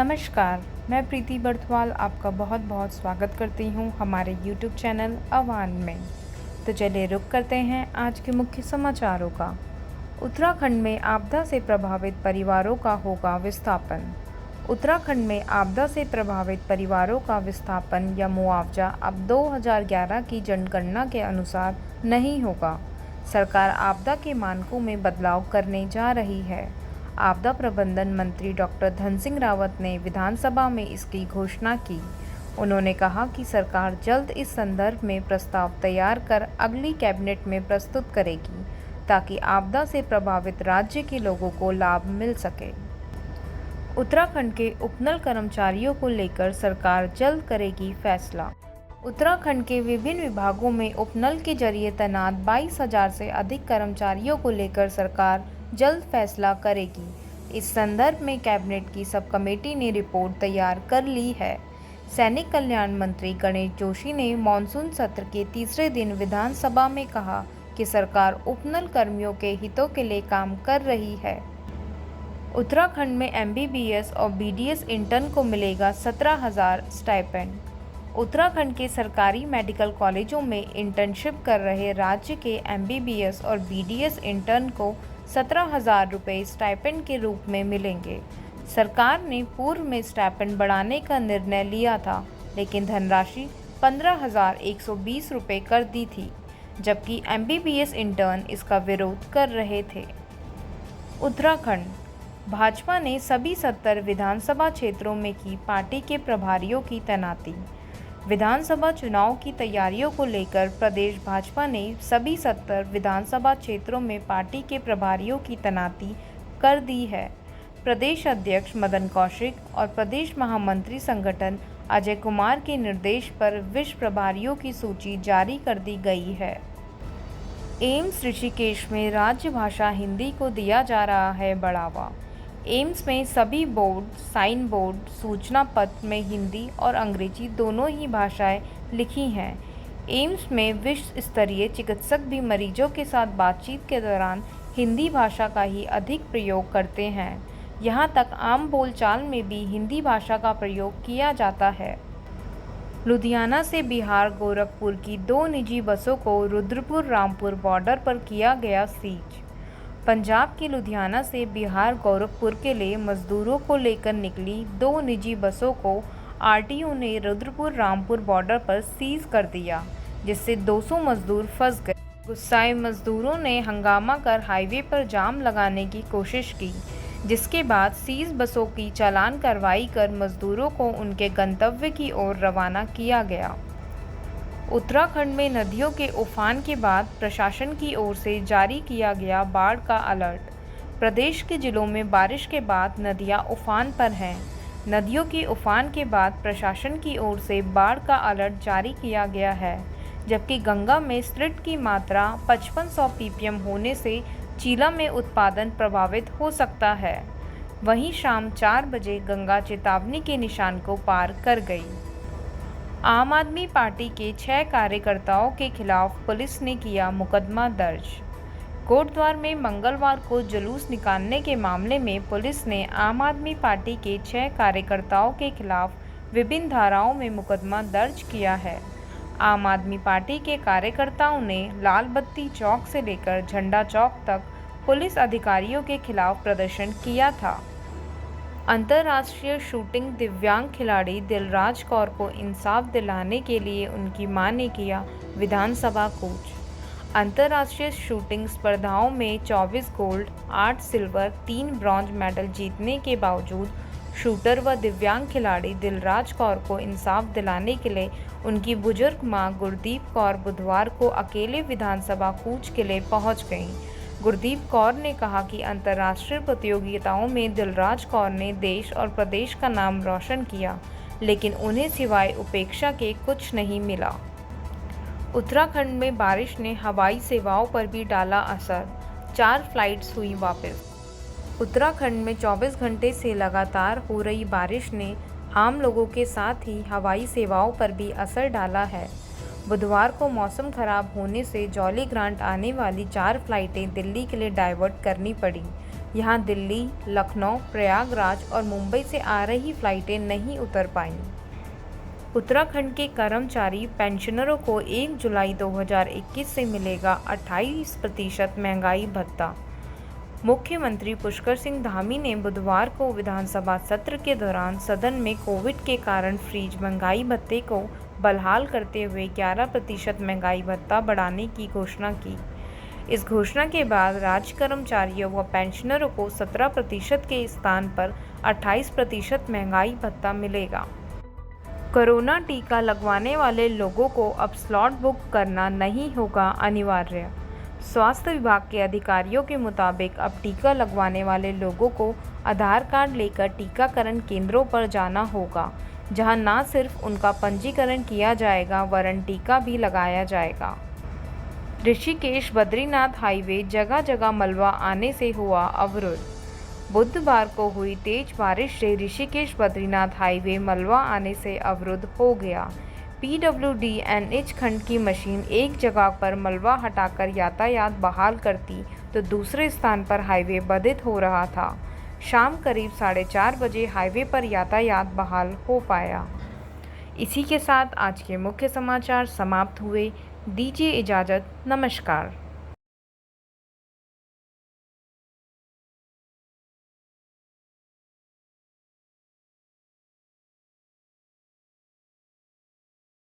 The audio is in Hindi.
नमस्कार, मैं प्रीति बर्थवाल आपका बहुत बहुत स्वागत करती हूँ हमारे YouTube चैनल अवान में। तो चलिए रुक करते हैं आज के मुख्य समाचारों का। उत्तराखंड में आपदा से प्रभावित परिवारों का होगा विस्थापन। उत्तराखंड में आपदा से प्रभावित परिवारों का विस्थापन या मुआवजा अब 2011 की जनगणना के अनुसार नहीं होगा। सरकार आपदा के मानकों में बदलाव करने जा रही है। आपदा प्रबंधन मंत्री डॉक्टर धन सिंह रावत ने विधानसभा में इसकी घोषणा की। उन्होंने कहा कि सरकार जल्द इस संदर्भ में प्रस्ताव तैयार कर अगली कैबिनेट में प्रस्तुत करेगी ताकि आपदा से प्रभावित राज्य के लोगों को लाभ मिल सके। उत्तराखंड के उपनल कर्मचारियों को लेकर सरकार जल्द करेगी फैसला। उत्तराखंड के विभिन्न विभागों में उपनल के जरिए तैनात 22,000 से अधिक कर्मचारियों को लेकर सरकार जल्द फैसला करेगी। इस संदर्भ में कैबिनेट की सब कमेटी ने रिपोर्ट तैयार कर ली है। सैनिक कल्याण मंत्री गणेश जोशी ने मानसून सत्र के तीसरे दिन विधानसभा में कहा कि सरकार उपनल कर्मियों के हितों के लिए काम कर रही है। उत्तराखंड में MBBS और BDS इंटर्न को मिलेगा 17,000 स्टाइपेंड। उत्तराखंड के सरकारी मेडिकल कॉलेजों में इंटर्नशिप कर रहे राज्य के MBBS और BDS इंटर्न को 17,000 रुपये स्टाइपेंड के रूप में मिलेंगे। सरकार ने पूर्व में स्टाइपेंड बढ़ाने का निर्णय लिया था, लेकिन धनराशि 15,120 रुपये कर दी थी, जबकि MBBS इंटर्न इसका विरोध कर रहे थे। उत्तराखंड भाजपा ने सभी 70 विधानसभा क्षेत्रों में की पार्टी के प्रभारियों की तैनाती। विधानसभा चुनाव की तैयारियों को लेकर प्रदेश भाजपा ने सभी 70 विधानसभा क्षेत्रों में पार्टी के प्रभारियों की तैनाती कर दी है। प्रदेश अध्यक्ष मदन कौशिक और प्रदेश महामंत्री संगठन अजय कुमार के निर्देश पर विश्व प्रभारियों की सूची जारी कर दी गई है। एम्स ऋषिकेश में राज्य भाषा हिंदी को दिया जा रहा है बढ़ावा। एम्स में सभी बोर्ड, साइन बोर्ड, सूचना पत्र में हिंदी और अंग्रेजी दोनों ही भाषाएं लिखी हैं। एम्स में विश्व स्तरीय चिकित्सक भी मरीजों के साथ बातचीत के दौरान हिंदी भाषा का ही अधिक प्रयोग करते हैं। यहाँ तक आम बोलचाल में भी हिंदी भाषा का प्रयोग किया जाता है। लुधियाना से बिहार गोरखपुर की 2 निजी बसों को रुद्रपुर रामपुर बॉर्डर पर किया गया सीज। पंजाब के लुधियाना से बिहार गोरखपुर के लिए मजदूरों को लेकर निकली 2 निजी बसों को RTO ने रुद्रपुर रामपुर बॉर्डर पर सीज कर दिया, जिससे 200 मजदूर फंस गए। गुस्साए मजदूरों ने हंगामा कर हाईवे पर जाम लगाने की कोशिश की, जिसके बाद सीज बसों की चालान कार्रवाई कर मजदूरों को उनके गंतव्य की ओर रवाना किया गया। उत्तराखंड में नदियों के उफान के बाद प्रशासन की ओर से जारी किया गया बाढ़ का अलर्ट। प्रदेश के जिलों में बारिश के बाद नदियां उफान पर हैं। नदियों के उफान के बाद प्रशासन की ओर से बाढ़ का अलर्ट जारी किया गया है, जबकि गंगा में स्ट्रिट की मात्रा 5500 ppm होने से चीला में उत्पादन प्रभावित हो सकता है। वहीं शाम 4 बजे गंगा चेतावनी के निशान को पार कर गई। आम आदमी पार्टी के 6 कार्यकर्ताओं के खिलाफ पुलिस ने किया मुकदमा दर्ज। कोटद्वार में मंगलवार को जुलूस निकालने के मामले में पुलिस ने आम आदमी पार्टी के 6 कार्यकर्ताओं के खिलाफ विभिन्न धाराओं में मुकदमा दर्ज किया है। आम आदमी पार्टी के कार्यकर्ताओं ने लाल बत्ती चौक से लेकर झंडा चौक तक पुलिस अधिकारियों के खिलाफ प्रदर्शन किया था। अंतर्राष्ट्रीय शूटिंग दिव्यांग खिलाड़ी दिलराज कौर को इंसाफ दिलाने के लिए उनकी मां ने किया विधानसभा कूच। अंतर्राष्ट्रीय शूटिंग स्पर्धाओं में 24 गोल्ड, 8 सिल्वर, 3 ब्रॉन्ज मेडल जीतने के बावजूद शूटर व दिव्यांग खिलाड़ी दिलराज कौर को इंसाफ दिलाने के लिए उनकी बुजुर्ग मां गुरदीप कौर बुधवार को अकेले विधानसभा कूच के लिए पहुंच गईं। गुरदीप कौर ने कहा कि अंतर्राष्ट्रीय प्रतियोगिताओं में दिलराज कौर ने देश और प्रदेश का नाम रोशन किया, लेकिन उन्हें सिवाय उपेक्षा के कुछ नहीं मिला। उत्तराखंड में बारिश ने हवाई सेवाओं पर भी डाला असर। 4 फ्लाइट्स हुई वापस। उत्तराखंड में 24 घंटे से लगातार हो रही बारिश ने आम लोगों के साथ ही हवाई सेवाओं पर भी असर डाला है। बुधवार को मौसम खराब होने से जॉली ग्रांट आने वाली 4 फ्लाइटें दिल्ली के लिए डाइवर्ट करनी पड़ी। यहाँ दिल्ली, लखनऊ, प्रयागराज और मुंबई से आ रही फ्लाइटें नहीं उतर पाईं। उत्तराखंड के कर्मचारी पेंशनरों को 1 जुलाई 2021 से मिलेगा 28% महंगाई भत्ता। मुख्यमंत्री पुष्कर सिंह धामी ने बुधवार को विधानसभा सत्र के दौरान सदन में कोविड के कारण फ्रीज महंगाई भत्ते को बहाल करते हुए 11% महंगाई भत्ता बढ़ाने की घोषणा की। इस घोषणा के बाद राज्य कर्मचारियों व पेंशनरों को 17% के स्थान पर 28% महंगाई भत्ता मिलेगा। कोरोना टीका लगवाने वाले लोगों को अब स्लॉट बुक करना नहीं होगा अनिवार्य। स्वास्थ्य विभाग के अधिकारियों के मुताबिक अब टीका लगवाने वाले लोगों को आधार कार्ड लेकर टीकाकरण केंद्रों पर जाना होगा, जहां न सिर्फ उनका पंजीकरण किया जाएगा वरन टीका भी लगाया जाएगा। ऋषिकेश बद्रीनाथ हाईवे जगह जगह मलबा आने से हुआ अवरुद्ध। बुधवार को हुई तेज बारिश से ऋषिकेश बद्रीनाथ हाईवे मलबा आने से अवरुद्ध हो गया। PWD NH खंड की मशीन एक जगह पर मलबा हटाकर यातायात बहाल करती तो दूसरे स्थान पर हाईवे बाधित हो रहा था। शाम करीब 4:30 बजे हाईवे पर यातायात बहाल हो पाया। इसी के साथ आज के मुख्य समाचार समाप्त हुए। दीजिए इजाज़त। नमस्कार।